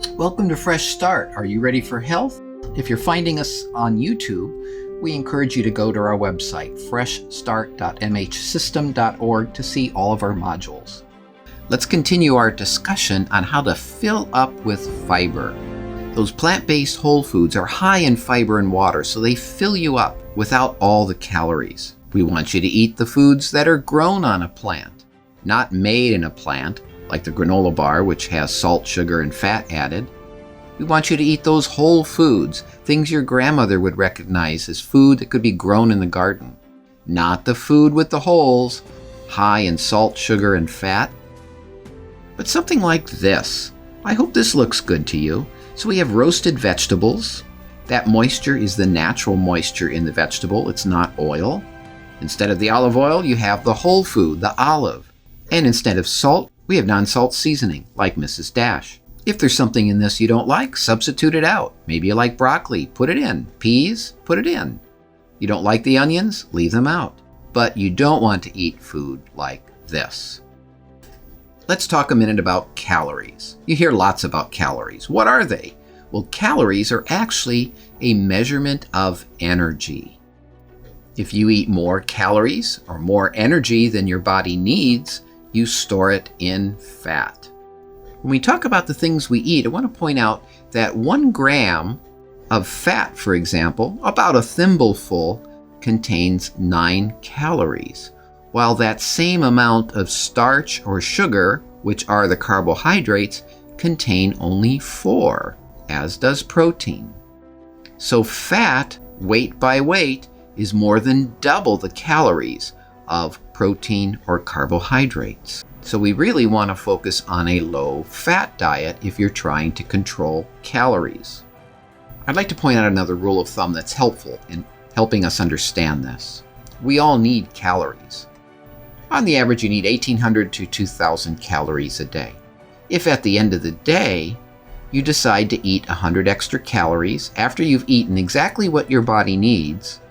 Welcome to Fresh Start. Are you ready for health? If you're finding us on YouTube, we encourage you to go to our website, freshstart.mhsystem.org, to see all of our modules. Let's continue our discussion on how to fill up with fiber. Those plant-based whole foods are high in fiber and water, so they fill you up without all the calories. We want you to eat the foods that are grown on a plant, not made in a plant, like the granola bar, which has salt, sugar, and fat added. We want you to eat those whole foods, things your grandmother would recognize as food that could be grown in the garden, not the food with the holes, high in salt, sugar, and fat, but something like this. I hope this looks good to you. So we have roasted vegetables. That moisture is the natural moisture in the vegetable. It's not oil. Instead of the olive oil, you have the whole food, the olive. And instead of salt, we have non-salt seasoning, like Mrs. Dash. If there's something in this you don't like, substitute it out. Maybe you like broccoli, put it in. Peas, put it in. You don't like the onions, leave them out. But you don't want to eat food like this. Let's talk a minute about calories. You hear lots about calories. What are they? Well, calories are actually a measurement of energy. If you eat more calories or more energy than your body needs, you store it in fat. When we talk about the things we eat, I want to point out that 1 gram of fat, for example, about a thimbleful, contains 9 calories, while that same amount of starch or sugar, which are the carbohydrates, contain only 4, as does protein. So fat, weight by weight, is more than double the calories of protein or carbohydrates. So we really want to focus on a low-fat diet if you're trying to control calories. I'd like to point out another rule of thumb that's helpful in helping us understand this. We all need calories. On the average, you need 1,800 to 2,000 calories a day. If at the end of the day, you decide to eat 100 extra calories after you've eaten exactly what your body needs,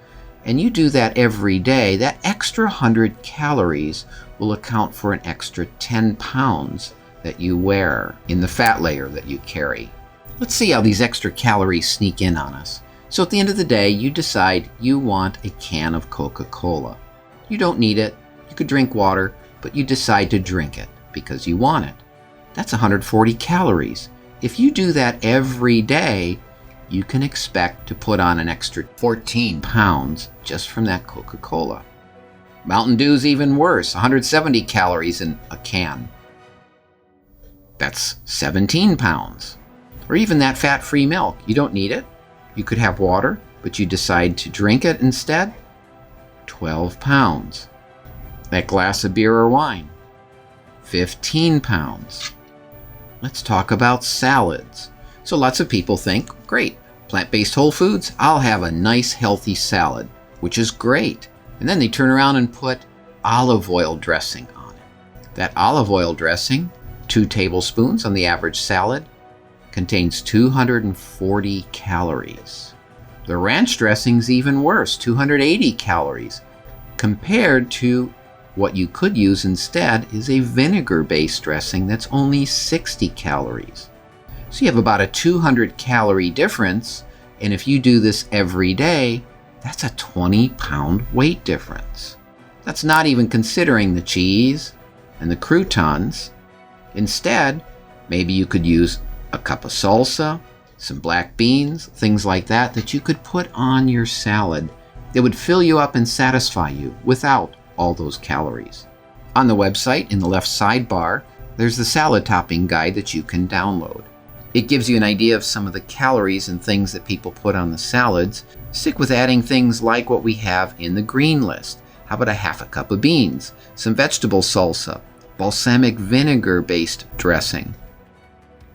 and you do that every day, that extra 100 calories will account for an extra 10 pounds that you wear in the fat layer that you carry. Let's see how these extra calories sneak in on us. So at the end of the day, you decide you want a can of Coca-Cola. You don't need it. You could drink water, but you decide to drink it because you want it. That's 140 calories. If you do that every day, you can expect to put on an extra 14 pounds just from that Coca-Cola. Mountain Dew's even worse, 170 calories in a can. That's 17 pounds. Or even that fat-free milk. You don't need it. You could have water, but you decide to drink it instead. 12 pounds. That glass of beer or wine. 15 pounds. Let's talk about salads. So lots of people think, great, plant-based whole foods, I'll have a nice healthy salad, which is great. And then they turn around and put olive oil dressing on it. That olive oil dressing, 2 tablespoons on the average salad, contains 240 calories. The ranch dressing's even worse, 280 calories, compared to what you could use instead is a vinegar-based dressing that's only 60 calories. So you have about a 200 calorie difference, and if you do this every day, that's a 20-pound weight difference. That's not even considering the cheese and the croutons. Instead, maybe you could use a cup of salsa, some black beans, things like that you could put on your salad that would fill you up and satisfy you without all those calories. On the website, in the left sidebar, there's the salad topping guide that you can download. It gives you an idea of some of the calories and things that people put on the salads. Stick with adding things like what we have in the green list. How about a half a cup of beans, some vegetable salsa, balsamic vinegar-based dressing.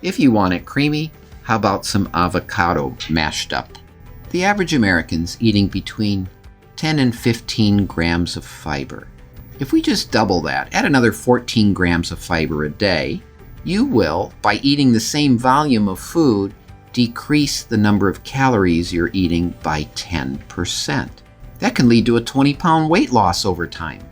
If you want it creamy, how about some avocado mashed up? The average American's eating between 10 and 15 grams of fiber. If we just double that, add another 14 grams of fiber a day, you will, by eating the same volume of food, decrease the number of calories you're eating by 10%. That can lead to a 20-pound weight loss over time.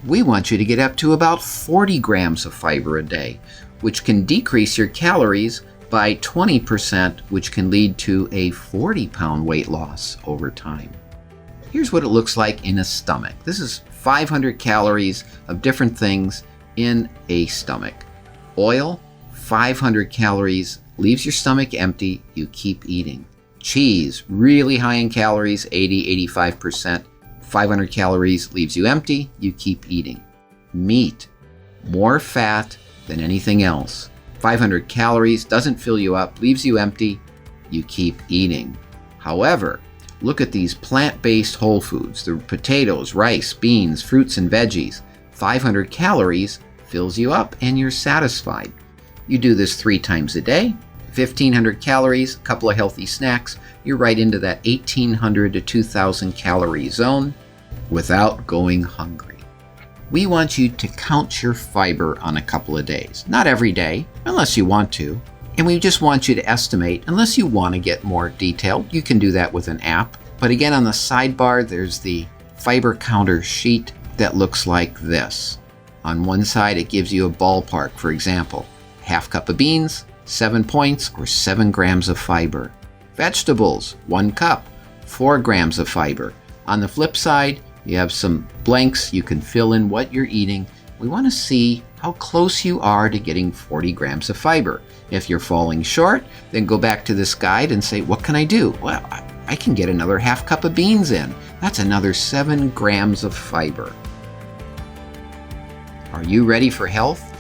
We want you to get up to about 40 grams of fiber a day, which can decrease your calories by 20%, which can lead to a 40-pound weight loss over time. Here's what it looks like in a stomach. This is 500 calories of different things in a stomach. Oil, 500 calories, leaves your stomach empty, you keep eating. Cheese, really high in calories, 80-85%. 500 calories, leaves you empty, you keep eating. Meat, more fat than anything else. 500 calories, doesn't fill you up, leaves you empty, you keep eating. However, look at these plant-based whole foods, the potatoes, rice, beans, fruits, and veggies. 500 calories fills you up and you're satisfied. You do this 3 times a day, 1,500 calories, a couple of healthy snacks, you're right into that 1,800 to 2,000 calorie zone without going hungry. We want you to count your fiber on a couple of days. Not every day, unless you want to. And we just want you to estimate, unless you want to get more detailed, you can do that with an app. But again, on the sidebar, there's the fiber counter sheet that looks like this. On one side, it gives you a ballpark. For example, half cup of beans, 7 points or 7 grams of fiber. Vegetables, 1 cup, 4 grams of fiber. On the flip side, you have some blanks. You can fill in what you're eating. We want to see how close you are to getting 40 grams of fiber. If you're falling short, then go back to this guide and say, what can I do? Well, I can get another half cup of beans in. That's another 7 grams of fiber. Are you ready for health?